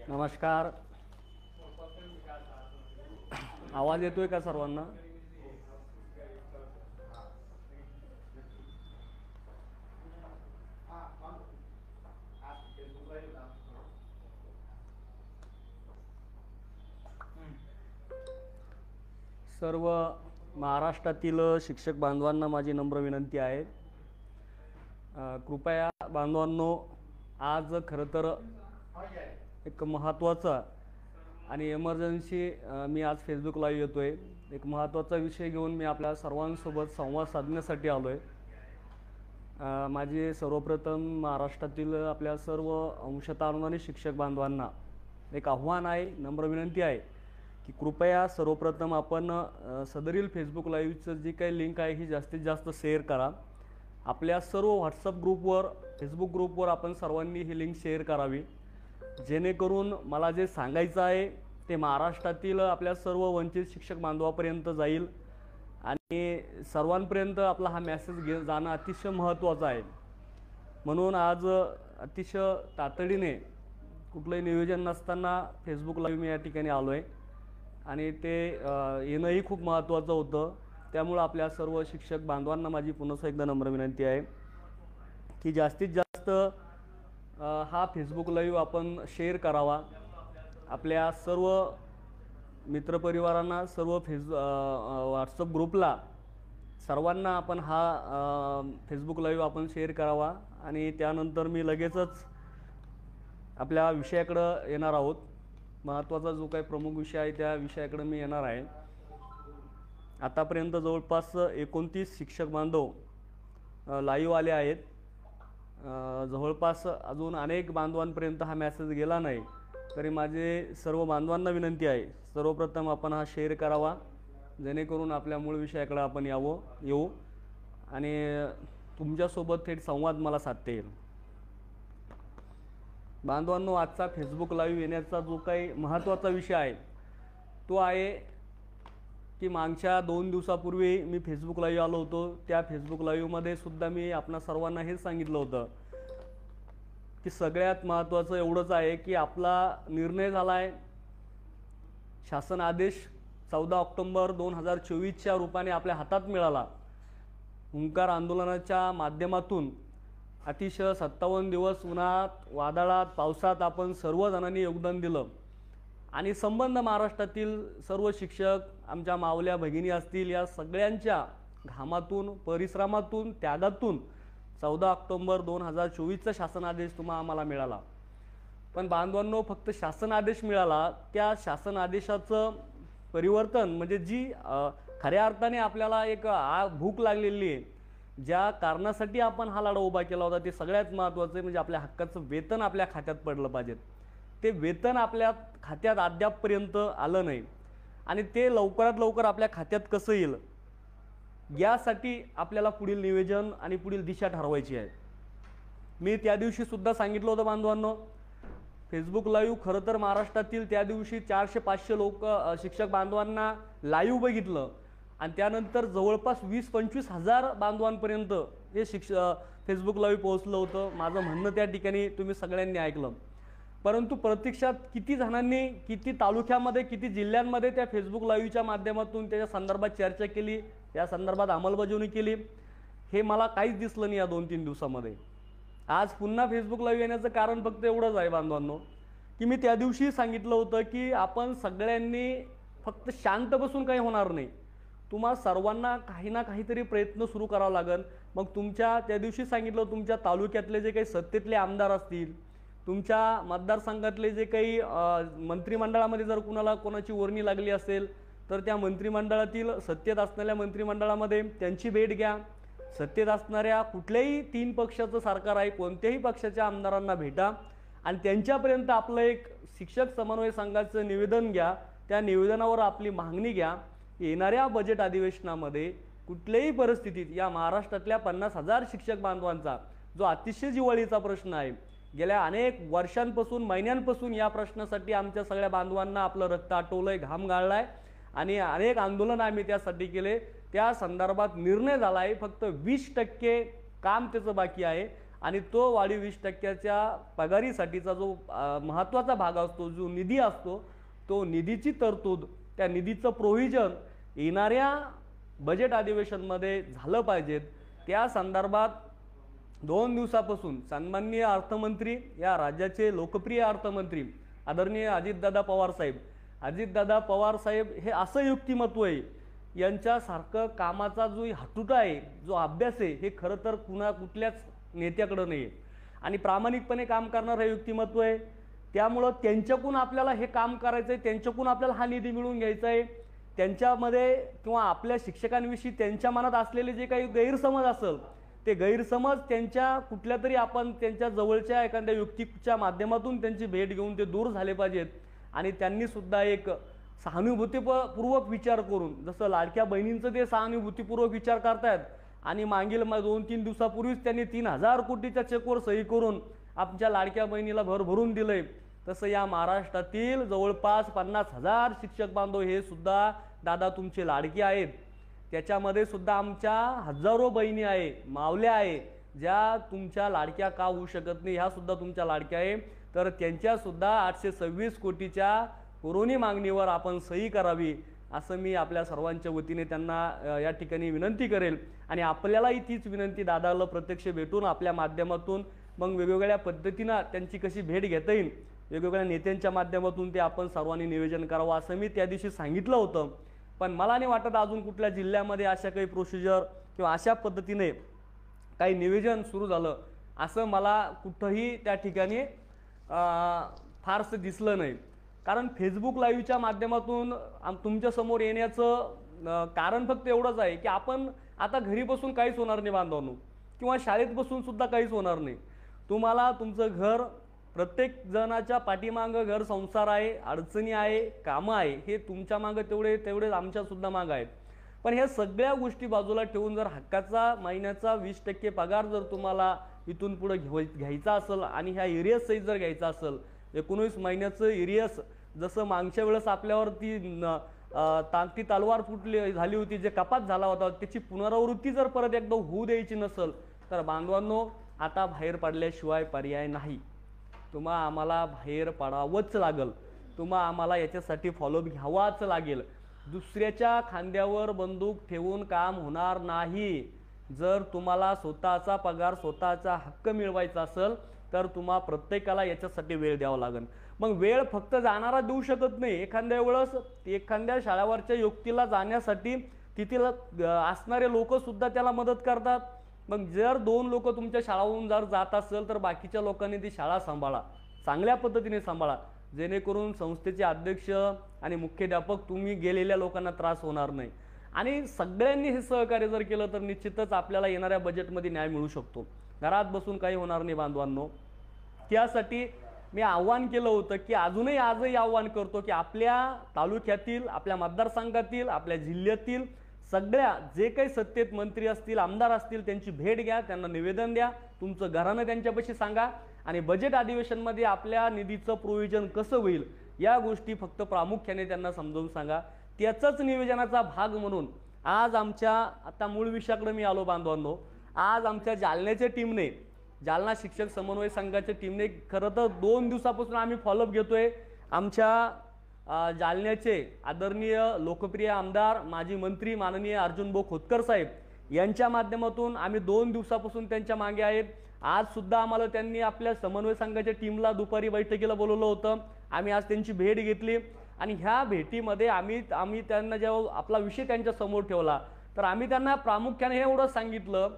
नमस्कार. आवाज येतोय का सर्वांना? सर्व महाराष्ट्रातील शिक्षक बांधवांना माझी नम्र विनंती आहे, कृपया बांधवांनो, आज खरं तर एक महत्त्वाचा आणि इमर्जन्सी मी आज फेसबुक लाईव्ह येतोय. एक महत्त्वाचा विषय घेऊन मी आपल्या सर्वांसोबत संवाद साधण्यासाठी आलो आहे. माझे सर्वप्रथम महाराष्ट्रातील आपल्या सर्व अंशतः अनुदानित शिक्षक बांधवांना एक आव्हान आहे, नम्र विनंती आहे की कृपया सर्वप्रथम आपण सदरील फेसबुक लाईव्हचं जी काही लिंक आहे ही जास्तीत जास्त शेअर करा. आपल्या सर्व व्हॉट्सअप ग्रुपवर, फेसबुक ग्रुपवर आपण सर्वांनी ही लिंक शेअर करावी, जेणेकरून मला जे सांगायचं आहे ते महाराष्ट्रातील आपल्या सर्व वंचित शिक्षक बांधवापर्यंत जाईल आणि सर्वांपर्यंत आपला हा मेसेज जाणं अतिशय महत्त्वाचं आहे. म्हणून आज अतिशय तातडीने कुठलंही नियोजन नसताना फेसबुक लाईव्ह मी या ठिकाणी आलो आहे आणि ते येणंही खूप महत्त्वाचं होतं. त्यामुळं आपल्या सर्व शिक्षक बांधवांना माझी पुन्हा एकदा नम्र विनंती आहे की जास्तीत जास्त हा फेसबुक लाईव्ह आपण शेअर करावा. आपल्या सर्व मित्रपरिवारांना, सर्व व्हॉट्सअप ग्रुपला, सर्वांना आपण हा फेसबुक लाईव्ह आपण शेअर करावा. आणि त्यानंतर मी लगेचच आपल्या विषयाकडं येणार आहोत. महत्त्वाचा जो काही प्रमुख विषय आहे त्या विषयाकडे मी येणार आहे. आतापर्यंत जवळपास 29 शिक्षक बांधव लाईव्ह आले आहेत. जवळपास अजून अनेक बांधवांपर्यंत हा मेसेज गेला नाही, तरी माझे सर्व बांधवांना विनंती आहे, सर्वप्रथम आपण हा शेअर करावा, जेणेकरून आपल्या मूळ विषयाकडे आपण येऊ आणि तुमच्यासोबत थेट संवाद मला साधता येईल. बांधवांनो, आजचा फेसबुक लाईव्ह येण्याचा जो काही महत्त्वाचा विषय आहे तो आहे की मागच्या 2 दिवसापूर्वी मी फेसबुक लाईव्ह आलो होतो. त्या फेसबुक लाईव्हमध्ये सुद्धा मी आपणा सर्वांना हेच सांगितलं होतं की सगळ्यात महत्त्वाचं एवढंच आहे की आपला निर्णय झाला आहे. शासन आदेश 14 ऑक्टोबर 2024च्या रूपाने आपल्या हातात मिळाला. हुंकार आंदोलनाच्या माध्यमातून अतिशय 57 दिवस उन्हात, वादळात, पावसात आपण सर्वजणांनी योगदान दिलं आणि संबंध महाराष्ट्रातील सर्व शिक्षक, आमच्या मावल्या भगिनी असतील, या सगळ्यांच्या घामातून, परिश्रमातून, त्यागातून 14 ऑक्टोबर 2024चा शासन आदेश आम्हाला मिळाला. पण बांधवांनो, फक्त शासन आदेश मिळाला, त्या शासन आदेशाचं परिवर्तन म्हणजे जी खऱ्या अर्थाने आपल्याला एक भूक लागलेली आहे, ज्या कारणासाठी आपण हा लढा उभा केला होता, ते सगळ्यात महत्त्वाचं म्हणजे आपल्या हक्काचं वेतन आपल्या खात्यात पडलं पाहिजे. ते वेतन आपल्या खात्यात अद्यापपर्यंत आलं नाही आणि ते लवकरात लवकर आपल्या खात्यात कसं येईल यासाठी आपल्याला पुढील नियोजन आणि पुढील दिशा ठरवायची आहे. मी त्या दिवशी सुद्धा सांगितलं होतं बांधवांनो, फेसबुक लाईव्ह खरं तर महाराष्ट्रातील त्या दिवशी 400-500 लोक शिक्षक बांधवांना लाईव्ह बघितलं आणि त्यानंतर जवळपास 20-25 हजार बांधवांपर्यंत हे फेसबुक लाईव्ह पोहोचलं होतं. माझं म्हणणं त्या ठिकाणी तुम्ही सगळ्यांनी ऐकलं. परंतु प्रत्यक्षात किती जणांनी, किती तालुक्यामध्ये, किती जिल्ह्यांमध्ये त्या फेसबुक लाईव्हच्या माध्यमातून त्याच्या संदर्भात चर्चा केली, या संदर्भात अंमलबजावणी केली, हे मला काहीच दिसलं नाही या 2-3 दिवसामध्ये. आज पुन्हा फेसबुक लाईव्ह येण्याचं कारण फक्त एवढंच आहे बांधवांनो की मी त्या दिवशी सांगितलं होतं की आपण सगळ्यांनी फक्त शांत बसून काही होणार नाही. तुम्हा सर्वांना काही ना काहीतरी प्रयत्न सुरू करावा लागेल. मग तुमच्या, त्या दिवशी सांगितलं, तुमच्या तालुक्यातले जे काही सत्तेतले आमदार असतील, तुमच्या मतदारसंघातले जे काही मंत्रिमंडळामध्ये जर कोणाची वर्णी लागली असेल तर त्या मंत्रिमंडळातील, सत्तेत असणाऱ्या मंत्रिमंडळामध्ये त्यांची भेट घ्या. सत्तेत असणाऱ्या कुठल्याही 3 पक्षाचं सरकार आहे, कोणत्याही पक्षाच्या आमदारांना भेटा आणि त्यांच्यापर्यंत आपलं एक शिक्षक समन्वय संघाचं निवेदन घ्या. त्या निवेदनावर आपली मागणी घ्या. येणाऱ्या बजेट अधिवेशनामध्ये कुठल्याही परिस्थितीत या महाराष्ट्रातल्या 50,000 शिक्षक बांधवांचा जो अतिशय जिव्हाळीचा प्रश्न आहे, गेल्या अनेक वर्षांपासून, महिन्यांपासून या प्रश्नासाठी आमच्या सगळ्या बांधवांना आपलं रक्त आटवलंय, घाम गाळलाय आणि अनेक आंदोलन आम्ही त्यासाठी केले. त्या संदर्भात निर्णय झाला आहे. फक्त 20% काम त्याचं बाकी आहे आणि तो वाढीव 20%च्या पगारीसाठीचा जो महत्त्वाचा भाग असतो, जो निधी असतो, तो निधीची तरतूद, त्या निधीचं प्रोव्हिजन येणाऱ्या बजेट अधिवेशनमध्ये झालं पाहिजेत। त्या संदर्भात 2 दिवसापासून सन्माननीय अर्थमंत्री, या राज्याचे लोकप्रिय अर्थमंत्री आदरणीय अजितदादा पवार साहेब हे असं युक्तिमत्व आहे, यांच्यासारखं कामाचा जो हटुटा आहे, जो अभ्यास आहे, हे खरं तर कुठल्याच नेत्याकडे नाही आहे आणि प्रामाणिकपणे काम करणारं हे युक्तिमत्व आहे। त्यामुळं त्यांच्याकडून आपल्याला हे काम करायचं आहे, त्यांच्याकडून आपल्याला हा निधी मिळवून घ्यायचा आहे। त्यांच्यामध्ये किंवा आपल्या शिक्षकांविषयी त्यांच्या मनात असलेले जे काही गैरसमज असेल, ते गैरसमज त्यांच्या कुठल्या तरी आपण त्यांच्या जवळच्या एखाद्या व्यक्तीच्या माध्यमातून त्यांची भेट घेऊन ते दूर झाले पाहिजेत आणि त्यांनी सुद्धा एक सहानुभूतीपूर्वक विचार करून, जसं लाडक्या बहिणींचं ते सहानुभूतीपूर्वक विचार करतायत आणि मागील 2-3 दिवसापूर्वीच त्यांनी 3000 कोटीच्या चेकवर सही करून आमच्या लाडक्या बहिणीला भरभरून दिलंय, तसं या महाराष्ट्रातील जवळपास 50,000 शिक्षक बांधव हे सुद्धा दादा तुमचे लाडके आहेत। त्याच्यामध्ये सुद्धा आमच्या हजारो बहिणी आहे, मावल्या आहे, ज्या तुमच्या लाडक्या का होऊ शकत नाही, ह्या सुद्धा तुमच्या लाडक्या आहे। तर त्यांच्या सुद्धा 826 कोटीच्या पुरवणी मागणीवर आपण सही करावी, असं मी आपल्या सर्वांच्या वतीने त्यांना या ठिकाणी विनंती करेल आणि आपल्यालाही तीच विनंती दादाला प्रत्यक्ष भेटून आपल्या माध्यमातून मग वेगवेगळ्या पद्धतीनं त्यांची कशी भेट घेता येईल, वेगवेगळ्या नेत्यांच्या माध्यमातून ते आपण सर्वांनी नियोजन करावं असं मी त्या दिवशी सांगितलं होतं। पण मला नाही वाटत अजून कुठल्या जिल्ह्यामध्ये अशा काही प्रोसिजर किंवा अशा पद्धतीने काही नियोजन सुरू झालं असं मला कुठंही त्या ठिकाणी फारसं दिसलं नाही। कारण फेसबुक लाईव्हच्या माध्यमातून तुमच्यासमोर येण्याचं कारण फक्त एवढंच आहे की आपण आता घरी बसून काहीच होणार नाही बांधवांनो, किंवा शाळेत बसून सुद्धा काहीच होणार नाही। तुम्हाला तुमचं घर, प्रत्येक जणाच्या पाठीमागं घर संसार आहे, अडचणी आहे, कामं आहे, हे तुमच्या मागं तेवढे आमच्या सुद्धा मागं आहेत। पण ह्या सगळ्या गोष्टी बाजूला ठेवून जर हक्काचा महिन्याचा 20% पगार जर तुम्हाला इथून पुढे घ्यायचा असेल आणि ह्या एरियस सहित जर घ्यायचा असेल, 19 महिन्याचं एरियस, जसं मागच्या वेळेस आपल्यावरती ताकदी तलवार फुटली झाली होती, जे कपात झाला होता, त्याची पुनरावृत्ती जर परत एकदा होऊ द्यायची नसेल तर बांधवांनो आता बाहेर पडल्याशिवाय पर्याय नाही। आम्हाला बाहेर पडावंच लागेल, आम्हाला याच्यासाठी फॉलोअप घ्यावाच लागेल। दुसऱ्याच्या खांद्यावर बंदूक ठेवून काम होणार नाही। जर तुम्हाला स्वतःचा पगार, स्वतःचा हक्क मिळवायचा असेल तर तुम्हा प्रत्येकाला याच्यासाठी वेळ द्यावा लागेल। मग वेळ फक्त जाणारा देऊ शकत नाही, एखाद्या वेळेस एखाद्या शाळावरच्या युक्तीला जाण्यासाठी तिथील असणारे लोक सुद्धा त्याला मदत करतात। मग जर 2 लोक तुमच्या शाळावरून जर जात असेल तर बाकीच्या लोकांनी ती शाळा सांभाळा, चांगल्या पद्धतीने सांभाळा, जेणेकरून संस्थेचे अध्यक्ष आणि मुख्याध्यापक तुम्ही गेलेल्या लोकांना त्रास होणार नाही। आणि सगळ्यांनी हे सहकार्य जर केलं तर निश्चितच आपल्याला येणाऱ्या बजेटमध्ये न्याय मिळू शकतो। घरात बसून काही होणार नाही बांधवांनो। त्यासाठी मी आव्हान केलं होतं की आजही आव्हान करतो की आपल्या तालुक्यातील, आपल्या मतदारसंघातील, आपल्या जिल्ह्यातील सगळ्या जे काही सत्तेत मंत्री असतील, आमदार असतील, त्यांची भेट घ्या, त्यांना निवेदन द्या, तुमचं घरानं त्यांच्यापाशी सांगा आणि बजेट अधिवेशनमध्ये आपल्या निधीचं प्रोव्हिजन कसं होईल या गोष्टी फक्त प्रामुख्याने त्यांना समजावून सांगा। त्याचाच नियोजनाचा भाग म्हणून आज आमच्या, आता मूळ विषयाकडे मी आलो बांधवांनो, आज आमच्या जालन्याच्या टीमने, जालना शिक्षक समन्वय संघाच्या टीमने खरं तर 2 दिवसापासून आम्ही फॉलोअप घेतोय। आमच्या जालन्याचे आदरणीय लोकप्रिय आमदार, माजी मंत्री माननीय अर्जुन भाऊ खोतकर साहेब यांच्या माध्यमातून आम्ही 2 दिवसापासून त्यांच्या मागे आहेत। आज सुद्धा आम्हाला त्यांनी आपल्या समन्वय संघाच्या टीमला दुपारी बैठकीला बोलवलं होतं, आम्ही आज त्यांची भेट घेतली आणि ह्या भेटीमध्ये आम्ही त्यांना जेव्हा आपला विषय त्यांच्या समोर ठेवला तर आम्ही त्यांना प्रामुख्याने हे एवढं सांगितलं,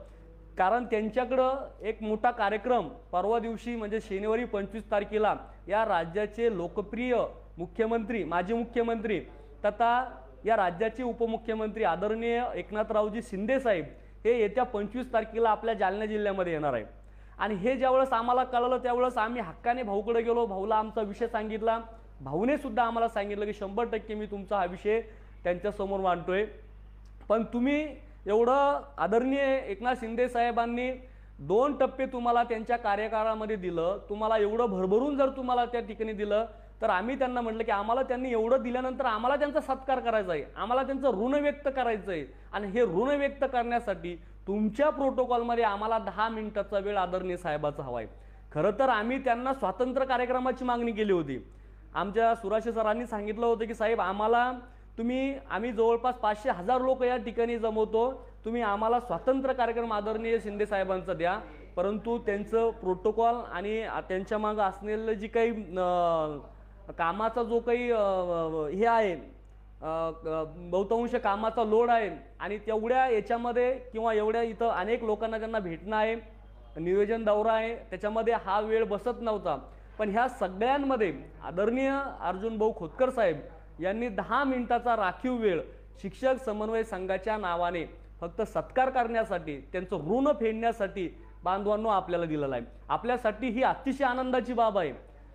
कारण त्यांच्याकडं एक मोठा कार्यक्रम परवा दिवशी म्हणजे शनिवारी 25 तारखेला या राज्याचे लोकप्रिय मुख्यमंत्री, माजी मुख्यमंत्री तथा या राज्याचे उपमुख्यमंत्री आदरणीय एकनाथरावजी शिंदे साहेब हे येत्या 25 तारखेला आपल्या जालना जिल्ह्यामध्ये येणार आहे। आणि हे ज्यावेळेस आम्हाला कळलं त्यावेळेस आम्ही हक्काने भाऊकडे गेलो, भाऊला आमचा विषय सांगितला, भाऊने सुद्धा आम्हाला सांगितलं की 100% मी तुमचा हा विषय त्यांच्यासमोर मांडतोय। पण तुम्ही एवढं आदरणीय एकनाथ शिंदे साहेबांनी 2 टप्पे तुम्हाला त्यांच्या कार्यकाळामध्ये दिलं, तुम्हाला एवढं भरभरून जर तुम्हाला त्या ठिकाणी दिलं तर आम्ही त्यांना म्हटलं की आम्हाला त्यांनी एवढं दिल्यानंतर आम्हाला त्यांचा सत्कार करायचा आहे, आम्हाला त्यांचं ऋण व्यक्त करायचं आहे आणि हे ऋण व्यक्त करण्यासाठी तुमच्या प्रोटोकॉलमध्ये आम्हाला 10 मिनिटाचा वेळ आदरणीय साहेबाचा हवा आहे. खरं तर आम्ही त्यांना स्वातंत्र्य कार्यक्रमाची मागणी केली होती. आमच्या सुराशे सरांनी सांगितलं होतं की साहेब आम्हाला आम्ही जवळपास 500,000 लोक या ठिकाणी जमवतो, तुम्ही आम्हाला स्वातंत्र्य कार्यक्रम आदरणीय शिंदे साहेबांचा द्या. परंतु त्यांचं प्रोटोकॉल आणि त्यांच्या मागं असलेलं जी काही कामाचा जो काही हे आहे, बहुतांश कामाचा लोड आहे आणि तेवढ्या याच्यामध्ये किंवा एवढ्या इथं अनेक लोकांना त्यांना भेटणं आहे, नियोजन दौरा आहे, त्याच्यामध्ये हा वेळ बसत नव्हता. पण ह्या सगळ्यांमध्ये आदरणीय अर्जुन भाऊ खोतकर साहेब यांनी 10 मिनिटाचा राखीव वेळ शिक्षक समन्वय संघाच्या नावाने फक्त सत्कार करण्यासाठी, त्यांचं ऋण फेडण्यासाठी बांधवांनो आपल्याला दिलेला आहे. आपल्यासाठी ही अतिशय आनंदाची बाब आहे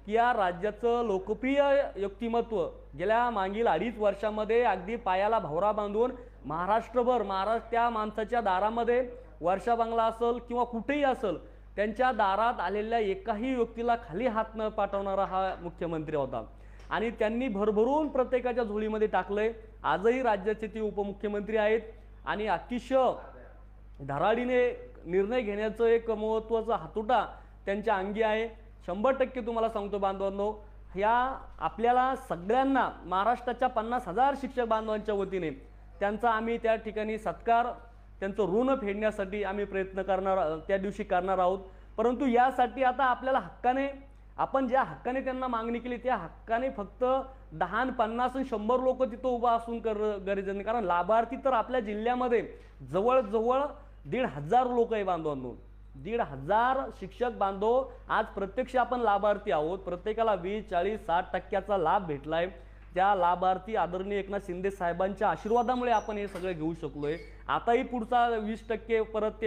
की या राज्याचं लोकप्रिय व्यक्तिमत्व गेल्या मागील 2.5 वर्षामध्ये अगदी पायाला भवरा बांधून महाराष्ट्रभर त्या माणसाच्या दारामध्ये वर्षा बंगला असेल किंवा कुठेही असेल, त्यांच्या दारात आलेल्या एकाही व्यक्तीला खाली हात न पाठवणारा हा मुख्यमंत्री होता. आणि त्यांनी भरभरून प्रत्येकाच्या झोळीमध्ये टाकलंय. आजही राज्याचे ते उपमुख्यमंत्री आहेत आणि अतिशय धडाडीने निर्णय घेण्याचं एक महत्त्वाचा हातोटा त्यांच्या अंगी आहे. 100% तुम्हाला सांगतो बांधवांनो, ह्या आपल्याला सगळ्यांना महाराष्ट्राच्या 50,000 शिक्षक बांधवांच्या वतीने त्यांचा आम्ही त्या ठिकाणी सत्कार, त्यांचं ऋण फेडण्यासाठी आम्ही प्रयत्न त्या दिवशी करणार आहोत. परंतु यासाठी आता आपल्याला हक्काने, आपण ज्या हक्काने त्यांना मागणी केली त्या हक्काने फक्त 10, 50 आणि 100 लोक तिथं उभा असून गरजेचं नाही. कारण लाभार्थी तर आपल्या जिल्ह्यामध्ये जवळजवळ 1,500 लोक आहे बांधवांनो. 1,500 शिक्षक बांधव आज प्रत्यक्ष आपण लाभार्थी आहोत. प्रत्येकाला 20, 40, 60% लाभ भेटलाय. त्या लाभार्थी आदरणीय एकनाथ शिंदे साहेबांच्या आशीर्वादामुळे आपण हे सगळं घेऊ शकलोय. आताही पुढचा 20% परत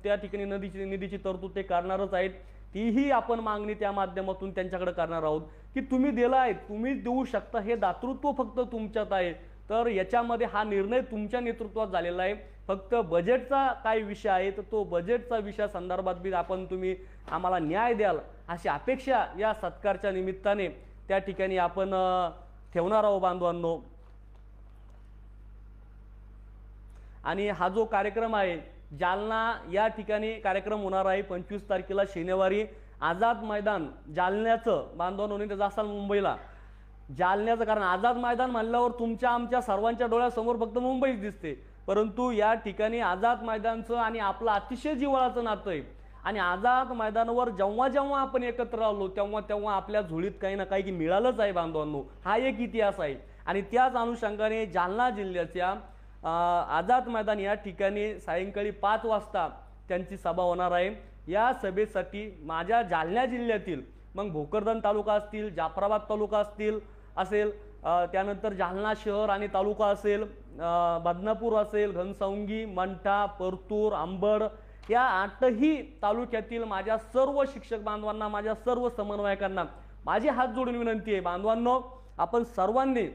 त्या ठिकाणी निधीची तरतूद ते करणारच आहेत. तीही आपण मागणी त्या माध्यमातून त्यांच्याकडे करणार आहोत की तुम्ही दिलाय, तुम्ही देऊ शकता, हे दातृत्व फक्त तुमच्यात आहे. तर याच्यामध्ये हा निर्णय तुमच्या नेतृत्वात झालेला आहे. फक्त बजेटचा काय विषय आहे तर तो बजेटचा विषय संदर्भात बी तुम्ही आम्हाला न्याय द्याल अशी अपेक्षा या सत्कारच्या निमित्ताने त्या ठिकाणी आपण ठेवणार आहोत बांधवांनो. आणि हा जो कार्यक्रम आहे जालना या ठिकाणी कार्यक्रम होणार आहे 25 तारखेला शनिवारी आझाद मैदान जालन्याचं. बांधवांनो नाही तर असाल मुंबईला जालन्याचं, कारण आझाद मैदान म्हणल्यावर तुमच्या आमच्या सर्वांच्या डोळ्यासमोर फक्त मुंबईच दिसते. परंतु या ठिकाणी आझाद मैदानचं आणि आपलं अतिशय जिव्हाळाचं नातं आहे. आणि आझाद मैदानावर जेव्हा जेव्हा आपण एकत्र आलो तेव्हा तेव्हा आपल्या झोळीत काही ना काही मिळालंच आहे बांधवांनो. हा एक इतिहास आहे. आणि त्याच अनुषंगाने जालना जिल्ह्याच्या आझाद मैदान या ठिकाणी सायंकाळी 5 वाजता त्यांची सभा होणार आहे. या सभेसाठी माझ्या जालना जिल्ह्यातील मग भोकरदन तालुका असतील, जाफराबाद तालुका असेल, त्यानंतर जालना शहर आणि तालुका असेल, बदनापूर असेल, घनसावंगी, मंठा, परतूर, अंबड या 8ही तालुक्यातील माझ्या सर्व शिक्षक बांधवांना, माझ्या सर्व समन्वयकांना माझी हात जोडून विनंती आहे बांधवांनो, आपण सर्वांनी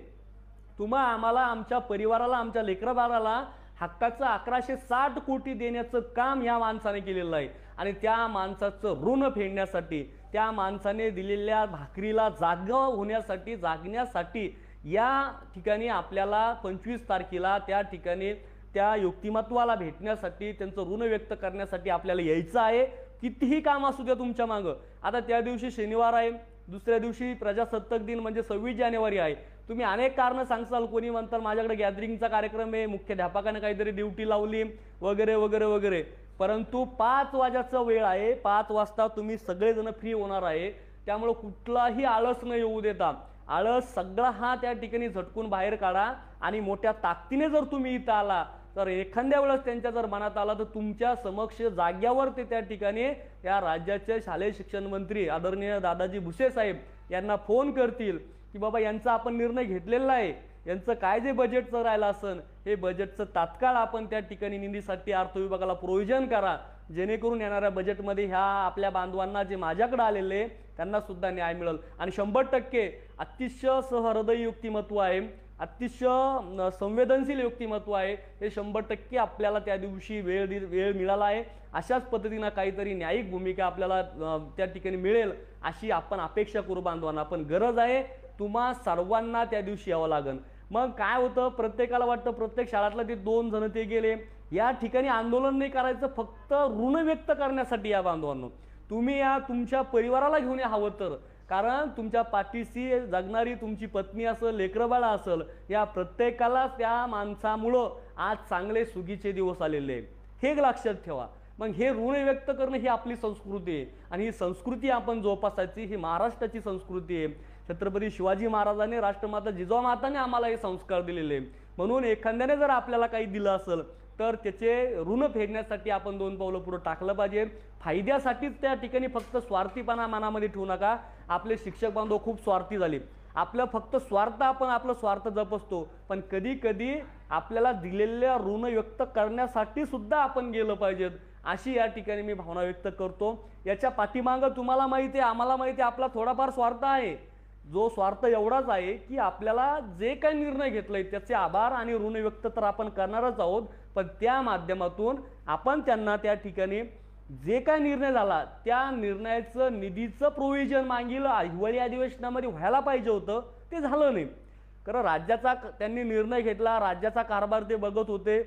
आम्हाला, आमच्या परिवाराला, आमच्या लेकराबाळाला हक्काचं 1160 कोटी देण्याचं काम या माणसाने केलेलं आहे. आणि त्या माणसाचं ऋण फेडण्यासाठी, त्या माणसाने दिलेल्या भाकरीला जागण्यासाठी या ठिकाणी आपल्याला 25 तारखेला त्या ठिकाणी त्या व्यक्तिमत्वाला भेटण्यासाठी, त्यांचं ऋण व्यक्त करण्यासाठी आपल्याला यायचं आहे. कितीही काम असू द्या तुमच्या मागं. आता त्या दिवशी शनिवार आहे, दुसऱ्या दिवशी प्रजासत्ताक दिन म्हणजे 26 जानेवारी आहे. तुम्ही अनेक कारणं सांगसाल. कोणी म्हणतात माझ्याकडे गॅदरिंगचा कार्यक्रम आहे, मुख्याध्यापकाने काहीतरी ड्युटी लावली वगैरे वगैरे वगैरे. परंतु 5 वाजेचा वेळ आहे, 5 वाजता तुम्ही सगळेजण फ्री होणार आहे. त्यामुळे कुठलाही आळस न येऊ देता, आळस सगळा हा त्या ठिकाणी झटकून बाहेर काढा. आणि मोठ्या ताकदीने जर तुम्ही इथं आला तर एखाद्या वेळेस त्यांच्या जर मनात आला तर तुमच्या समक्ष जाग्यावर ते त्या ठिकाणी या राज्याचे शालेय शिक्षण मंत्री आदरणीय दादाजी भुसे साहेब यांना फोन करतील की बाबा यांचा आपण निर्णय घेतलेला आहे, यांचं काय जे बजेटचं राहिलं असन हे बजेटचं तात्काळ आपण त्या ठिकाणी निधीसाठी अर्थ विभागाला प्रोव्हिजन करा, जेणेकरून येणाऱ्या बजेटमध्ये ह्या आपल्या बांधवांना जे माझ्याकडे आलेले त्यांना सुद्धा न्याय मिळेल. आणि 100% अतिशय सहृदयी व्यक्तिमत्व आहे, अतिशय संवेदनशील व्यक्तिमत्व आहे. हे 100% आपल्याला त्या दिवशी वेळ मिळाला आहे. अशाच पद्धतीने काहीतरी न्यायिक भूमिका आपल्याला त्या ठिकाणी मिळेल अशी आपण अपेक्षा करू बांधवांना. पण गरज आहे तुम्हा सर्वांना त्या दिवशी यावं लागेल. मग काय होतं, प्रत्येकाला वाटतं प्रत्येक शाळेतला ते 2 जण ते गेले, या ठिकाणी आंदोलन नाही करायचं, फक्त ऋण व्यक्त करण्यासाठी या बांधवांनो. तुम्ही या तुमच्या परिवाराला घेऊन या हवं तर, कारण तुमच्या पाठीशी जगणारी तुमची पत्नी असेल, लेकरबाळा असेल, या प्रत्येकाला त्या माणसामुळं आज चांगले सुगीचे दिवस आलेले आहेत, हे लक्षात ठेवा. मग हे ऋण व्यक्त करणं ही आपली संस्कृती आहे आणि ही संस्कृती आपण जोपासायची, ही महाराष्ट्राची संस्कृती आहे. छत्रपती शिवाजी महाराजांनी, राष्ट्रमाता जिजामाताने आम्हाला हे संस्कार दिलेले. म्हणून एखाद्याने जर आपल्याला काही दिलं असेल तर त्याचे ऋण फेडण्यासाठी आपण 2 पावलं पुढे टाकलं पाहिजे. फायद्यासाठीच त्या ठिकाणी फक्त स्वार्थीपणा मनामध्ये ठेवू नका. आपले शिक्षक बांधव खूप स्वार्थी झाले. आपलं फक्त स्वार्थ, आपण आपला स्वार्थ जपतो, पण कधी कधी आपल्याला दिलेल्या ऋण व्यक्त करण्यासाठी सुद्धा आपण गेलं पाहिजेत, अशी या ठिकाणी मी भावना व्यक्त करतो. याच्या पाठीमागं तुम्हाला माहिती आहे, आम्हाला माहिती आहे, आपला थोडाफार स्वार्थ आहे. जो स्वार्थ एवढाच आहे की आपल्याला जे काही निर्णय घेतलाय त्याचे आभार आणि ऋण व्यक्त तर आपण करणारच आहोत, पण त्या माध्यमातून आपण त्यांना त्या ठिकाणी जे काही निर्णय झाला त्या निर्णयाचं निधीचं प्रोव्हिजन मागील हिवाळी अधिवेशनामध्ये व्हायला पाहिजे होतं, ते झालं नाही. कारण राज्याचा त्यांनी निर्णय घेतला, राज्याचा कारभार ते बघत होते,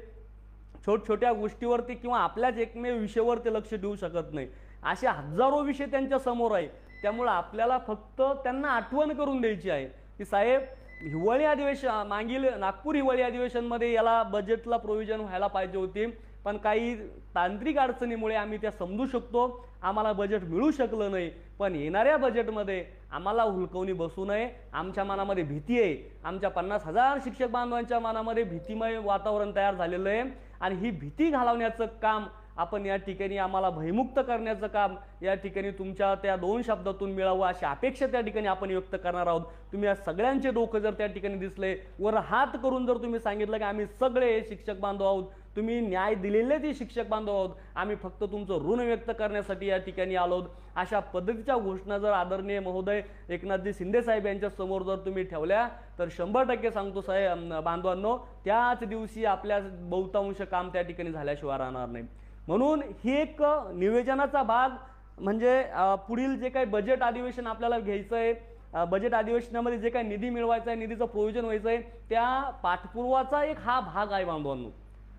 छोट्या गोष्टीवरती किंवा आपल्याच एकमेव विषयावर ते लक्ष देऊ शकत नाही. असे हजारो विषय त्यांच्या समोर आहे. त्यामुळे आपल्याला फक्त त्यांना आठवण करून द्यायची आहे की साहेब, हिवाळी अधिवेशन मागील नागपूर हिवाळी अधिवेशनमध्ये याला बजेटला प्रोव्हिजन व्हायला पाहिजे होती, पण काही तांत्रिक अडचणीमुळे आम्ही त्या समजू शकतो, आम्हाला बजेट मिळू शकलं नाही. पण येणाऱ्या बजेटमध्ये आम्हाला हुलकवणी बसू नये. आमच्या मनामध्ये भीती आहे, आमच्या 50,000 शिक्षक बांधवांच्या मनामध्ये भीतीमय वातावरण तयार झालेलं आहे आणि ही भीती घालवण्याचं काम आपण या ठिकाणी, आम्हाला भयमुक्त करण्याचं काम या ठिकाणी तुमच्या त्या 2 शब्दातून मिळावं अशी अपेक्षा त्या ठिकाणी आपण व्यक्त करणार आहोत. तुम्ही या सगळ्यांचे डोकं जर त्या ठिकाणी दिसले, वर हात करून जर तुम्ही सांगितलं की आम्ही सगळे शिक्षक बांधव आहोत, तुम्ही न्याय दिलेले ते शिक्षक बांधव आहोत, आम्ही फक्त तुमचं ऋण व्यक्त करण्यासाठी या ठिकाणी आलो, अशा पद्धतीच्या घोषणा जर आदरणीय महोदय एकनाथजी शिंदे साहेब यांच्या समोर जर तुम्ही ठेवल्या तर 100% सांगतो साहेब बांधवांनो, त्याच दिवशी आपल्या बहुतांश काम त्या ठिकाणी झाल्याशिवाय राहणार नाही. म्हणून ही एक नियोजनाचा भाग म्हणजे पुढील जे काही बजेट अधिवेशन आपल्याला घ्यायचं आहे, बजेट अधिवेशनामध्ये जे काही निधी मिळवायचा आहे, निधीचं प्रोव्हिजन व्हायचं आहे, त्या पाठपुरावाचा एक हा भाग आहे बांधवांनो.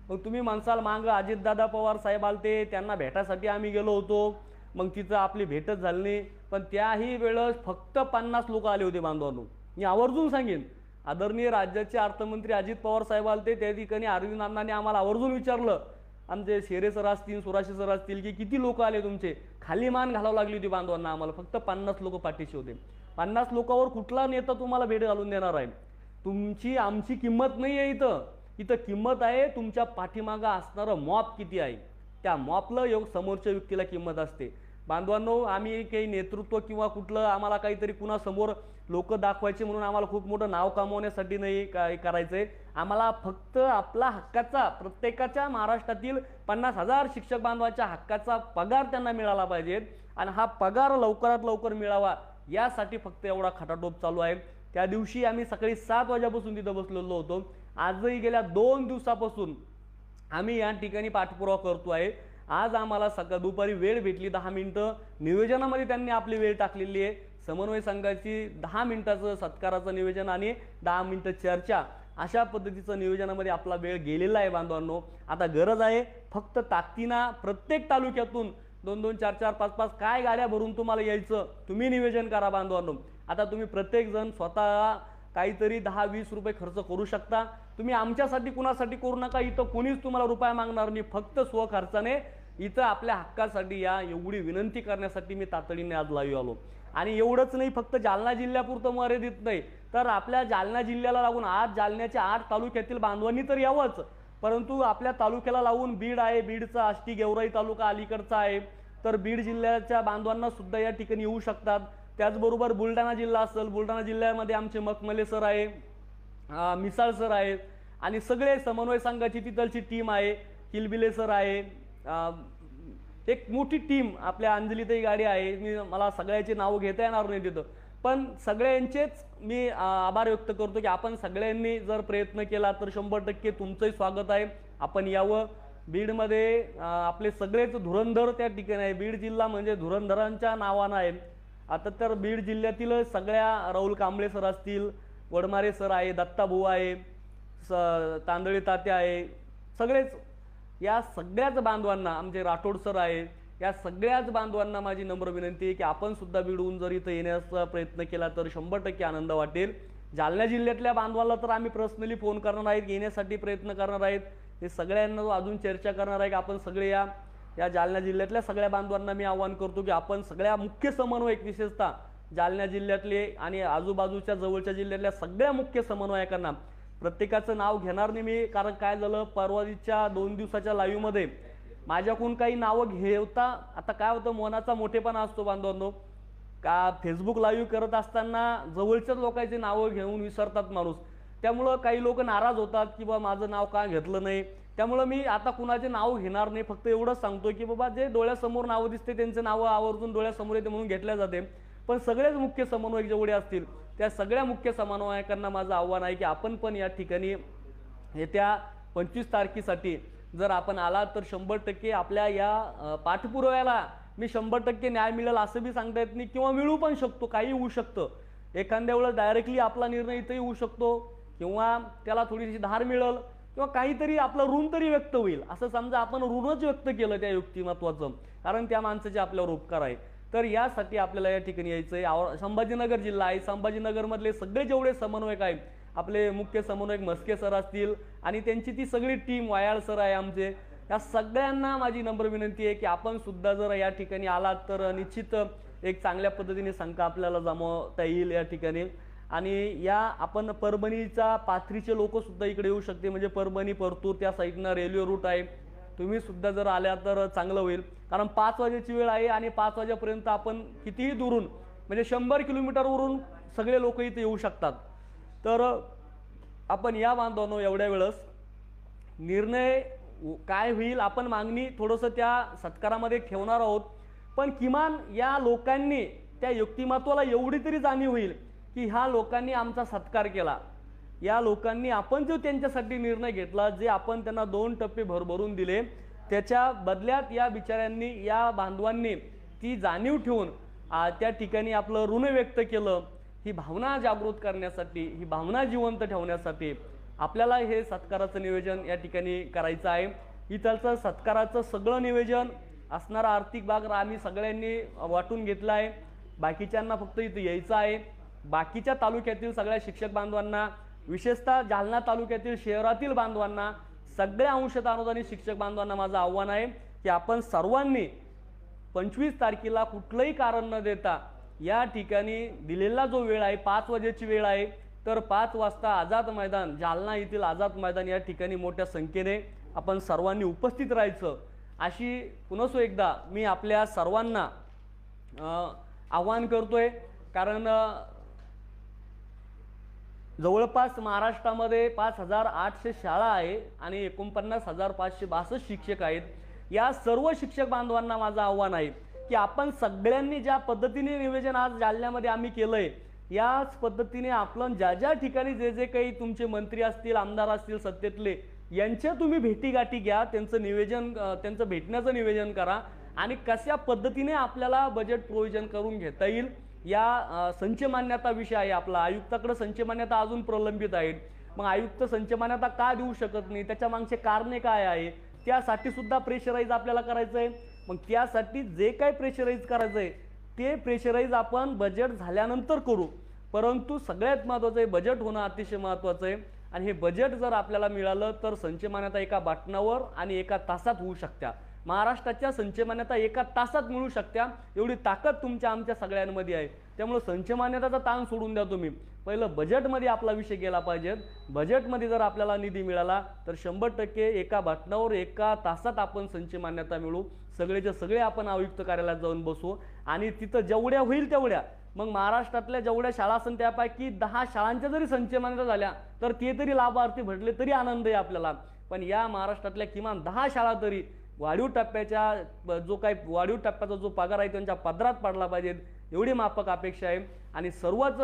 मग तुम्ही म्हणसाल मागं अजितदादा पवार साहेब आलते, त्यांना भेटासाठी आम्ही गेलो होतो, मग तिथं आपली भेटच झाली नाही. पण त्याही वेळेस फक्त 50 लोक आले होते बांधवांनो. मी आवर्जून सांगेन, आदरणीय राज्याचे अर्थमंत्री अजित पवार साहेब आलते, त्या ठिकाणी अरविंद अण्णांनी आम्हाला आवर्जून विचारलं, आमचे शेरे सर असतील, सुराशे सर असतील, की किती लोक आले तुमचे, खाली मान घालावं लागली होती बांधवांना. आम्हाला फक्त 50 लोक पाठीशी होते. 50 लोकांवर कुठला नेता तुम्हाला भेट घालून देणार आहे? तुमची आमची किंमत नाही आहे इथं. इथं किंमत आहे तुमच्या पाठीमागं असणारं मॉप किती आहे, त्या मॉपला समोरच्या व्यक्तीला किंमत असते. बांधवांनो, आम्ही काही नेतृत्व किंवा कुठलं आम्हाला काहीतरी कुणासमोर लोक दाखवायचे म्हणून आम्हाला खूप मोठं नाव कमवण्यासाठी नाही काय करायचंय. आम्हाला फक्त आपला हक्काचा, प्रत्येकाच्या महाराष्ट्रातील 50,000 शिक्षक बांधवाच्या हक्काचा पगार त्यांना मिळाला पाहिजे आणि हा पगार लवकरात लवकर मिळावा यासाठी फक्त एवढा खटाटोप चालू आहे. त्या दिवशी आम्ही सकाळी 7 वाजल्यापासून तिथं बसलेलो होतो. आजही गेल्या 2 दिवसापासून आम्ही या ठिकाणी पाठपुरावा करतो आहे. आज आम्हाला दुपारी वेळ भेटली 10 मिनिटं, नियोजनामध्ये त्यांनी आपली वेळ टाकलेली आहे. समन्वय संघाची 10 मिनिटाचं सत्काराचं नियोजन आणि 10 मिनिटं चर्चा, अशा पद्धतीचं नियोजनामध्ये आपला वेळ गेलेला आहे बांधवांनो. आता गरज आहे फक्त ताकदीनं प्रत्येक तालुक्यातून 2-2, 4-4, 5-5 काय गाड्या भरून तुम्हाला यायचं, तुम्ही नियोजन करा बांधवांनो. आता तुम्ही प्रत्येक जण स्वतः काहीतरी 10-20 रुपये खर्च करू शकता. तुम्ही आमच्यासाठी कुणासाठी करू नका, इथं कोणीच तुम्हाला रुपया मागणार नाही, फक्त स्वखर्चाने इथं आपल्या हक्कासाठी या, एवढी विनंती करण्यासाठी मी तातडीने आज लाईव्ह आलो. आणि एवढंच नाही, फक्त जालना जिल्ह्यापुरतं मर्यादित नाही, तर आपल्या जालना जिल्ह्याला लागून आज जालन्याच्या 8 तालुक्यातील बांधवांनी तर यावंच, परंतु आपल्या तालुक्याला लावून बीड आहे, बीडचा आष्टी गेवराई तालुका अलीकडचा आहे, तर बीड जिल्ह्याच्या बांधवांना सुद्धा या ठिकाणी येऊ शकतात. त्याचबरोबर बुलढाणा जिल्हा असेल, बुलढाणा जिल्ह्यामध्ये आमचे मखमले सर आहे, मिसाळ सर आहेत आणि सगळे समन्वय संघाची तिथलची टीम आहे, किलबिले सर आहे, एक मोठी टीम आपल्या अंजलीताई गाडी आहे. मला सगळ्याची नावं घेता येणार नाही तिथं, पण सगळ्यांचेच मी आभार व्यक्त करतो की आपण सगळ्यांनी जर प्रयत्न केला तर 100% तुमचंही स्वागत आहे, आपण यावं. बीडमध्ये आपले सगळेच धुरंधर त्या ठिकाणी आहे. बीड जिल्हा म्हणजे धुरंधरांच्या नावानं आहे. आता तर बीड जिल्ह्यातील सगळ्या राहुल कांबळे सर असतील, वडमारे सर आहे, दत्ताभाऊ आहे, तांदळी तात्या आहे, सगळेच या सगळ्याच बांधवांना, आमचे राठोड सर आहे, या सगळ्याच बांधवांना माझी नम्र विनंती आहे की आपण सुद्धा भिडवून जर इथं येण्याचा प्रयत्न केला तर 100% आनंद वाटेल। जालना जिल्ह्यातल्या बांधवांना तर आम्ही पर्सनली फोन करणार आहेत, येण्यासाठी प्रयत्न करणार आहेत, हे सगळ्यांना अजून चर्चा करणार आहे की आपण सगळे या जालना जिल्ह्यातल्या सगळ्या बांधवांना मी आवाहन करतो की आपण सगळ्या मुख्य समन्वयक, विशेषतः जालना जिल्ह्यातले आणि आजूबाजूच्या जवळच्या जिल्ह्यातल्या सगळ्या मुख्य समन्वयकांना, प्रत्येकाचं नाव घेणार नाही मी, कारण काय झालं परवाच्या 2 दिवसाच्या लाईव्ह मध्ये माझ्याकडून काही नावं घेवता, आता काय होतं मनाचा मोठेपणा असतो बांधवांनो, का फेसबुक लाईव्ह करत असताना जवळच्याच लोकांची नावं घेऊन विसरतात माणूस, त्यामुळं काही लोक नाराज होतात की बाबा माझं नाव का घेतलं नाही। त्यामुळे मी आता कुणाचे नाव घेणार नाही, फक्त एवढंच सांगतो की बाबा जे डोळ्यासमोर नावं दिसते त्यांचे नावं आवर्जून डोळ्यासमोर येते म्हणून घेतल्या जाते, पण सगळेच मुख्य समन्वयक जेवढे असतील त्या सगळ्या मुख्य समन्वयकांना माझं आव्हान आहे की आपण पण या ठिकाणी येत्या 25 तारखेसाठी जर आपण आला तर 100% आपल्या या पाठपुराव्याला मी 100% न्याय मिळेल असं बी सांगता येत नाही, किंवा मिळू पण शकतो, काही होऊ शकतं, एखाद्या वेळेस डायरेक्टली आपला निर्णय इथंही होऊ शकतो, किंवा त्याला थोडीशी धार मिळेल, किंवा काहीतरी आपलं ऋण तरी व्यक्त होईल, असं समजा आपण ऋणच व्यक्त केलं त्या व्यक्तिमत्वाचं, कारण त्या माणसाचे आपल्यावर उपकार आहे। तर यासाठी आपल्याला या ठिकाणी यायचंय। संभाजीनगर जिल्हा आहे, संभाजीनगर मधले सगळे जेवढे समन्वयक आहेत, आपले मुख्य समन्वयक मस्के सर असतील आणि त्यांची ती सगळी टीम, वायाळ सर आहे आमचे, या सगळ्यांना माझी नम्र विनंती आहे की आपण सुद्धा जर या ठिकाणी आलात तर निश्चित एक चांगल्या पद्धतीने संघ आपल्याला जमवता येईल या ठिकाणी। आणि या आपण परभणीचा पाथरीचे लोक सुद्धा इकडे येऊ शकते, म्हणजे परभणी परतूर त्या साईडनं रेल्वे रूट आहे, तुम्ही सुद्धा जर आल्या तर चांगलं होईल, कारण 5 वाजेची वेळ आहे आणि 5 वाजेपर्यंत आपण कितीही दुरून म्हणजे 100 किलोमीटरवरून सगळे लोक इथे येऊ शकतात। तर आपण या बांधवांनो एवढ्या वेळेस निर्णय काय होईल आपण मागणी थोडंसं त्या सत्कारामध्ये ठेवणार आहोत, पण किमान या लोकांनी त्या व्यक्तिमत्वाला एवढी तरी जाणीव होईल की ह्या लोकांनी आमचा सत्कार केला, या लोकांनी आपण जो त्यांच्यासाठी निर्णय घेतला, जे आपण त्यांना 2 टप्पे भरभरून दिले, त्याच्या बदल्यात या बिचाऱ्यांनी, या बांधवांनी ती जाणीव ठेवून त्या ठिकाणी आपलं ऋण व्यक्त केलं। ही भावना जागृत करण्यासाठी, ही भावना जिवंत ठेवण्यासाठी आपल्याला हे सत्काराचं नियोजन या ठिकाणी करायचं आहे। इथलचं सत्काराचं सगळं नियोजन असणारा आर्थिक भाग आम्ही सगळ्यांनी वाटून घेतला आहे, बाकीच्यांना फक्त इथं यायचं आहे। बाकीच्या तालुक्यातील सगळ्या शिक्षक बांधवांना, विशेषतः जालना तालुक्यातील शहरातील बांधवांना, सगळ्या अंशतः अनुदानित शिक्षक बांधवांना माझं आव्हान आहे की आपण सर्वांनी 25 तारखेला कुठलंही कारण न देता या ठिकाणी दिलेला जो वेळ आहे 5 वाजेची वेळ आहे, तर 5 वाजता आझाद मैदान, जालना येथील आझाद मैदान या ठिकाणी मोठ्या संख्येने आपण सर्वांनी उपस्थित राहायचं अशी पुन्हा एकदा मी आपल्या सर्वांना आवाहन करतोय। कारण जवळपास महाराष्ट्रामध्ये 5800 शाळा आहे आणि 49,562 शिक्षक आहेत। या सर्व शिक्षक बांधवांना माझं आव्हान आहे की आपण सगळ्यांनी ज्या पद्धतीने नियोजन आज जालन्यामध्ये आम्ही केलंय, याच पद्धतीने आपण ज्या ठिकाणी जे काही तुमचे मंत्री असतील, आमदार असतील सत्तेतले, यांच्या तुम्ही भेटीगाठी घ्या, त्यांचं नियोजन, त्यांचं भेटण्याचं नियोजन करा आणि कशा पद्धतीने आपल्याला बजेट प्रोव्हिजन करून घेता येईल। या संच मान्यता विषय आहे आपला, आयुक्ताकडे संच मान्यता अजून प्रलंबित आहेत, मग आयुक्त संच मान्यता का देऊ शकत नाही, त्याच्या मागचे कारणे काय आहे, त्यासाठी सुद्धा प्रेशराईज आपल्याला करायचं आहे। मग त्यासाठी जे काही प्रेशराईज करायचं आहे ते प्रेशराईज आपण बजेट झाल्यानंतर करू, परंतु सगळ्यात महत्त्वाचं आहे बजेट होणं अतिशय महत्त्वाचं आहे। आणि हे बजेट जर आपल्याला मिळालं तर संच मान्यता एका बटनावर आणि एका तासात होऊ शकत्या, महाराष्ट्राच्या संच मान्यता एका तासात मिळू शकत्या, एवढी ताकद तुमच्या आमच्या सगळ्यांमध्ये आहे। त्यामुळे संच मान्यताचा ताण सोडून द्या तुम्ही, पहिलं बजेटमध्ये आपला विषय गेला पाहिजे। बजेटमध्ये जर आपल्याला निधी मिळाला तर 100% एका बटनावर एका तासात आपण संच मान्यता मिळू, सगळेचे सगळे आपण आयुक्त कार्यालयात जाऊन बसू आणि तिथं जेवढ्या होईल तेवढ्या, मग महाराष्ट्रातल्या जेवढ्या शाळा असेल त्यापैकी 10 शाळांच्या जरी संच मान्यता झाल्या तर ते तरी लाभार्थी भेटले तरी आनंद आहे आपल्याला। पण या महाराष्ट्रातल्या किमान 10 शाळा तरी वाढीव टप्प्याच्या जो काही वाढीव टप्प्याचा जो पगार आहे त्यांच्या पदरात पडला पाहिजे, एवढी माफक अपेक्षा आहे। आणि सर्वच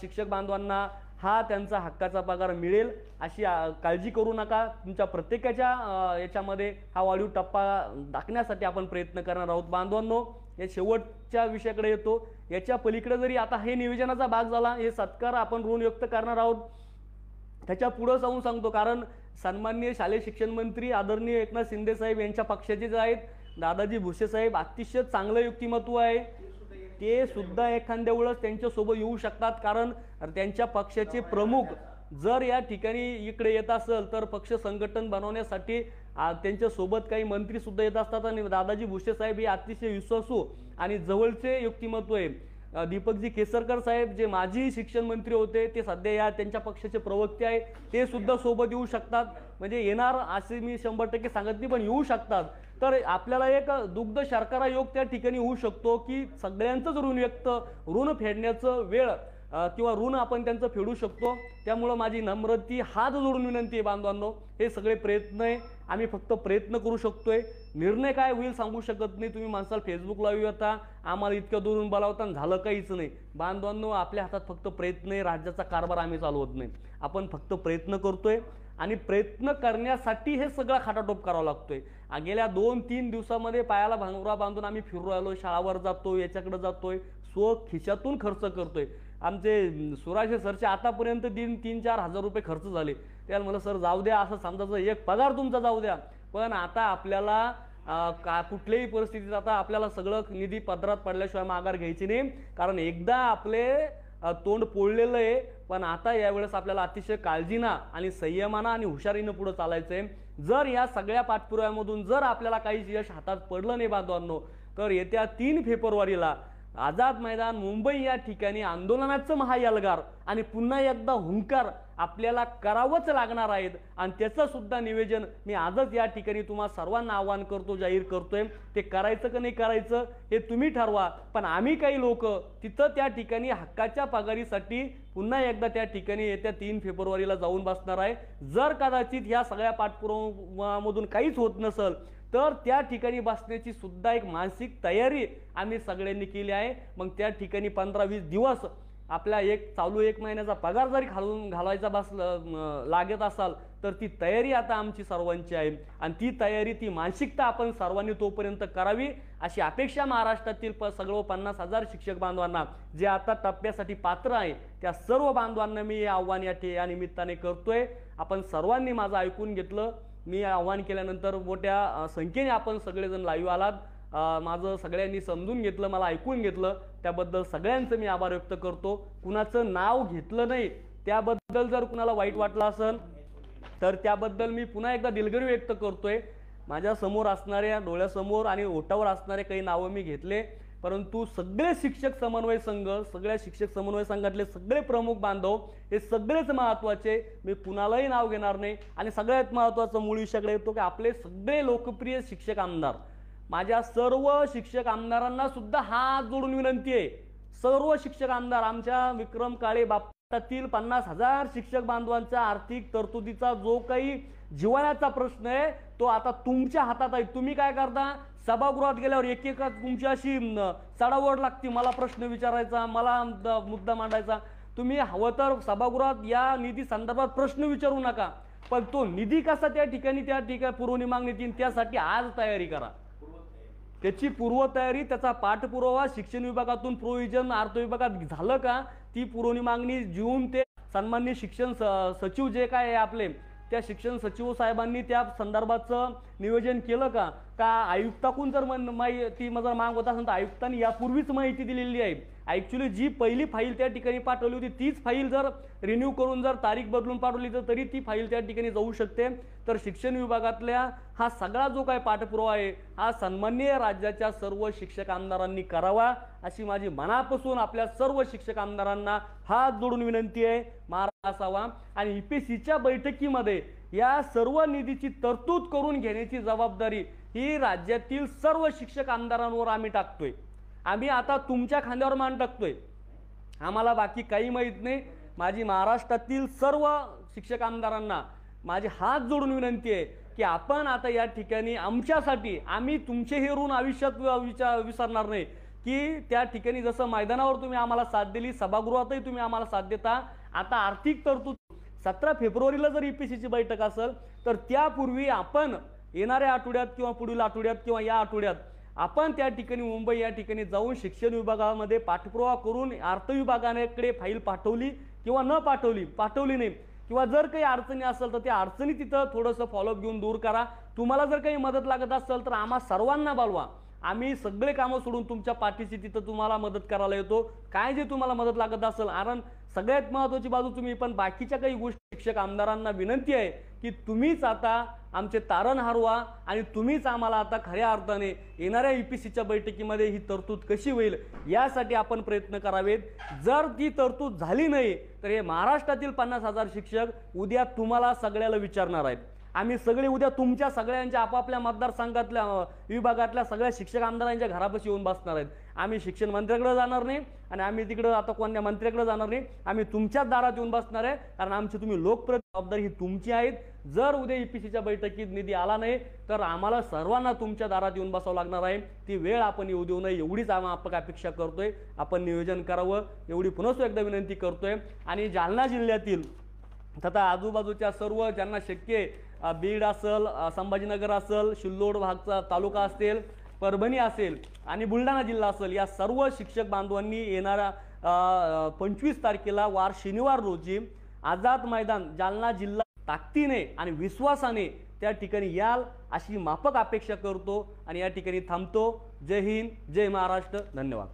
शिक्षक बांधवांना हा त्यांचा हक्काचा पगार मिळेल अशी काळजी करू नका, तुमच्या प्रत्येकाच्या याच्यामध्ये हा वाढीव टप्पा टाकण्यासाठी आपण प्रयत्न करणार आहोत। बांधवांनो, या शेवटच्या विषयाकडे येतो, याच्या पलीकडे जरी आता हे नियोजनाचा भाग झाला, हे सत्कार आपण ऋण व्यक्त करणार आहोत, त्याच्या पुढे जाऊन सांगतो, कारण सन्माननीय शालेय शिक्षण मंत्री आदरणीय एकनाथ शिंदे साहेब यांच्या पक्षाचेच आहेत, दादाजी भुसे साहेब, अतिशय चांगलं व्यक्तिमत्व आहे, ते सुद्धा एखाद्या वेळेस त्यांच्यासोबत येऊ शकतात, कारण त्यांच्या पक्षाचे प्रमुख जर या ठिकाणी इकडे येत असेल तर पक्ष संघटन बनवण्यासाठी त्यांच्या सोबत काही मंत्री सुद्धा येत असतात। आणि दादाजी भुसे साहेब हे अतिशय विश्वासू आणि जवळचे व्यक्तिमत्व आहे। दीपकजी केसरकर साहेब जे माजी शिक्षण मंत्री होते ते सध्या या त्यांच्या पक्षाचे प्रवक्ते आहे, ते सुद्धा सोबत येऊ शकतात। म्हणजे येणार असे मी 100% सांगत नाही, पण येऊ शकतात। तर आपल्याला एक दुग्ध शर्करा योग त्या ठिकाणी होऊ शकतो की सगळ्यांचंच ऋण फेडण्याचं वेळ किंवा ऋण आपण त्यांचं फेडू शकतो। त्यामुळे माझी नम्रती हात जोडून विनंती आहे बांधवांनो, हे सगळे प्रयत्न आहे, आम्ही फक्त प्रयत्न करू शकतोय। निर्णय काय होईल सांगू शकत नाही। तुम्ही माणसाला फेसबुक लावू येता, आम्हाला इतक्या दुरून बोलावता, झालं काहीच नाही। बांधवांनो, आपल्या हातात फक्त प्रयत्न आहे, राज्याचा कारभार आम्ही चालवत नाही, आपण फक्त प्रयत्न करतोय आणि प्रयत्न करण्यासाठी हे सगळं खाटाटोप करावा लागतोय। गेल्या 2-3 दिवसामध्ये पायाला भांगुरा बांधून आम्ही फिरू राहिलो, शाळावर जातोय, याच्याकडे जातोय, स्व खिशातून खर्च करतोय। आमचे सुराशे सरचे आतापर्यंत 3-4 हजार रुपये खर्च झाले। त्याला मला सर जाऊ द्या, असं समजायचं, एक पगार तुमचा जाऊ द्या, पण आता आपल्याला कुठल्याही परिस्थितीत आता आपल्याला सगळं निधी पदरात पडल्याशिवाय माघार घ्यायची नाही, कारण एकदा आपले तोंड पोळलेलं आहे। पण आता यावेळेस आपल्याला अतिशय काळजीनं आणि संयमानं आणि हुशारीनं पुढे चालायचं आहे। जर या सगळ्या पाठपुराव्यामधून जर आपल्याला काही यश हातात पडलं नाही बांधवांनो, तर येत्या 3 फेब्रुवारीला आझाद मैदान मुंबई या ठिकाणी आंदोलनाचं महायलगार आणि पुन्हा एकदा हुंकार आपल्याला करावंच लागणार आहेत। आणि त्याचं सुद्धा निवेदन मी आजच या ठिकाणी तुम्हा सर्वांना आवाहन करतो, जाहीर करतोय। ते करायचं का नाही करायचं हे तुम्ही ठरवा, पण आम्ही काही लोक तिथं त्या ठिकाणी हक्काच्या पगारीसाठी पुन्हा एकदा त्या ठिकाणी येत्या 3 फेब्रुवारीला जाऊन बसणार आहे। जर कदाचित ह्या सगळ्या पाठपुराव्यामधून काहीच होत नसेल तर त्या ठिकाणी बसण्याची सुद्धा एक मानसिक तयारी आम्ही सगळ्यांनी केली आहे। मग त्या ठिकाणी 15-20 दिवस आपल्या चालू 1 महिन्याचा पगार जरी घालवायचा लागत असाल तर ती तयारी आता आमची सर्वांची आहे। आणि ती तयारी, ती मानसिकता आपण सर्वांनी तोपर्यंत करावी अशी अपेक्षा महाराष्ट्रातील सर्व 50,000 शिक्षक बांधवांना जे आता टप्प्यासाठी पात्र आहे त्या सर्व बांधवांना मी हे आव्हान या निमित्ताने करतोय। आपण सर्वांनी माझं ऐकून घेतलं, मी आव्हान केल्यानंतर मोठ्या संख्येने आपण सगळेजण लाईव्ह आलात, माझं सगळ्यांनी समजून घेतलं, मला ऐकून घेतलं, त्याबद्दल सगळ्यांचं मी आभार व्यक्त करतो। कुणाचं नाव घेतलं नाही त्याबद्दल जर कुणाला वाईट वाटलं असेल तर त्याबद्दल मी पुन्हा एकदा दिलगिरी व्यक्त करतोय। माझ्या समोर असणाऱ्या, डोळ्यासमोर आणि ओठावर असणारे काही नावं मी घेतले, परंतु सगळे शिक्षक समन्वय संघ, सगळ्या शिक्षक समन्वय संघातले सगळे प्रमुख बांधव हे सगळेच महत्त्वाचे, मी कुणालाही नाव घेणार नाही। आणि सगळ्यात महत्त्वाचं मूळ विषयाकडे येतो की आपले सगळे लोकप्रिय शिक्षक आमदार, माझ्या सर्व शिक्षक आमदारांना सुद्धा हात जोडून विनंती आहे, सर्व शिक्षक आमदार, आमच्या विक्रम काळे बापटातील 50,000 शिक्षक बांधवांचा आर्थिक तरतुदीचा जो काही जिव्हाळ्याचा प्रश्न आहे तो आता तुमच्या हातात आहे। तुम्ही काय करता, सभागृहात गेल्यावर एक तुमची अशी चढाओढ लागते, मला प्रश्न विचारायचा, मला मुद्दा मांडायचा। तुम्ही हवं तर सभागृहात या निधी संदर्भात प्रश्न विचारू नका, पण तो निधी कसा त्या ठिकाणी पुरवणी मागणी येईल त्यासाठी आज तयारी करा। त्याची पूर्वतयारी, त्याचा पाठपुरावा शिक्षण विभागातून प्रोव्हिजन अर्थ विभागात झालं का, ती पुरवणी मागणी जीवन ते सन्माननीय शिक्षण सचिव जे काय आहे आपले, त्या शिक्षण सचिव साहेबांनी त्या संदर्भाचं नियोजन केलं का, आयुक्ताकडून जर माहिती जर माग होत असेल तर आयुक्तांनी यापूर्वीच माहिती दिलेली आहे। ॲक्च्युली जी पहिली फाईल त्या ठिकाणी पाठवली होती तीच फाईल जर रिन्यू करून जर तारीख बदलून पाठवली तर तरी ती फाईल त्या ठिकाणी जाऊ शकते। तर शिक्षण विभागातल्या हा सगळा जो काय पाठपुरावा आहे हा सन्माननीय राज्याच्या सर्व शिक्षक आमदारांनी करावा अशी माझी मनापासून आपल्या सर्व शिक्षक आमदारांना हात जोडून विनंती आहे, मार्ग असावा। आणि ईपीसीच्या बैठकीमध्ये या सर्व निधीची तरतूद करून घेण्याची जबाबदारी ही राज्यातील सर्व शिक्षक आमदारांवर आम्ही टाकतोय। आम्ही आता तुमच्या खांद्यावर मान टाकतोय, आम्हाला बाकी काही माहीत नाही। माझी महाराष्ट्रातील सर्व शिक्षक आमदारांना माझी हात जोडून विनंती आहे की आपण आता या ठिकाणी आमच्यासाठी, आम्ही तुमचे हे ऋण आयुष्यात विसरणार नाही की त्या ठिकाणी जसं मैदानावर तुम्ही आम्हाला साथ दिली, सभागृहातही तुम्ही आम्हाला साथ देता। आता आर्थिक तरतूद 17 फेब्रुवारीला जर ईपीसीची बैठक असेल तर त्यापूर्वी आपण येणाऱ्या आठवड्यात किंवा पुढील आठवड्यात किंवा या आठवड्यात आपण त्या ठिकाणी मुंबई या ठिकाणी जाऊन शिक्षण विभागामध्ये पाठपुरावा करून अर्थ विभागाकडे फाईल पाठवली किंवा न पाठवली नाही किंवा जर काही अडचणी असेल तर त्या अडचणी तिथं थोडंसं फॉलोअप घेऊन दूर करा. तुम्हाला जर काही मदत लागत असेल तर आम्हा सर्वांना बोलवा. आम्ही सगळे कामं सोडून तुमच्या पाठीशी तिथं तुम्हाला मदत करायला येतो. काय जे तुम्हाला मदत लागत असेल, कारण सगळ्यात महत्त्वाची बाजू तुम्ही, पण बाकीच्या काही गोष्टी शिक्षक आमदारांना विनंती आहे की तुम्हीच आता आमचे तारण हरवा आणि तुम्हीच आम्हाला आता खऱ्या अर्थाने येणाऱ्या EPCच्या बैठकीमध्ये ही तरतूद कशी होईल यासाठी आपण प्रयत्न करावेत. जर ती तरतूद झाली नाही तर हे महाराष्ट्रातील 50,000 शिक्षक उद्या तुम्हाला सगळ्याला विचारणार आहेत. आम्ही सगळे उद्या तुमच्या सगळ्यांच्या आपापल्या मतदारसंघातल्या विभागातल्या सगळ्या शिक्षक आमदारांच्या घरापाशी येऊन बसणार आहेत. आम्ही शिक्षण मंत्र्याकडे जाणार नाही आणि आम्ही तिकडं आता कोणत्या मंत्र्याकडे जाणार नाही. आम्ही तुमच्याच दारात येऊन बसणार आहे, कारण आमची तुम्ही लोकप्रतिनिधी, जबाबदारी ही तुमची आहेत. जर उद्या EPCच्या बैठकीत निधी आला नाही तर आम्हाला सर्वांना तुमच्या दारात येऊन बसावं लागणार आहे. ती वेळ आपण येऊ देऊ नये एवढीच आपण अपेक्षा करतोय. आपण नियोजन करावं एवढी पुन्हा एकदा विनंती करतोय. आणि जालना जिल्ह्यातील तथा आजूबाजूच्या सर्व ज्यांना शक्य आहे, बीड असेल, संभाजीनगर असेल, सिल्लोड भागचा तालुका असेल, परभणी असेल आणि बुलढाणा जिल्हा असेल, या सर्व शिक्षक बांधवांनी येणाऱ्या 25 तारखेला वार शनिवार रोजी आझाद मैदान जालना जिल्हा ताकदीने आणि विश्वासाने त्या ठिकाणी याल अशी माफक अपेक्षा करतो आणि या ठिकाणी थांबतो. जय हिंद, जय महाराष्ट्र, धन्यवाद.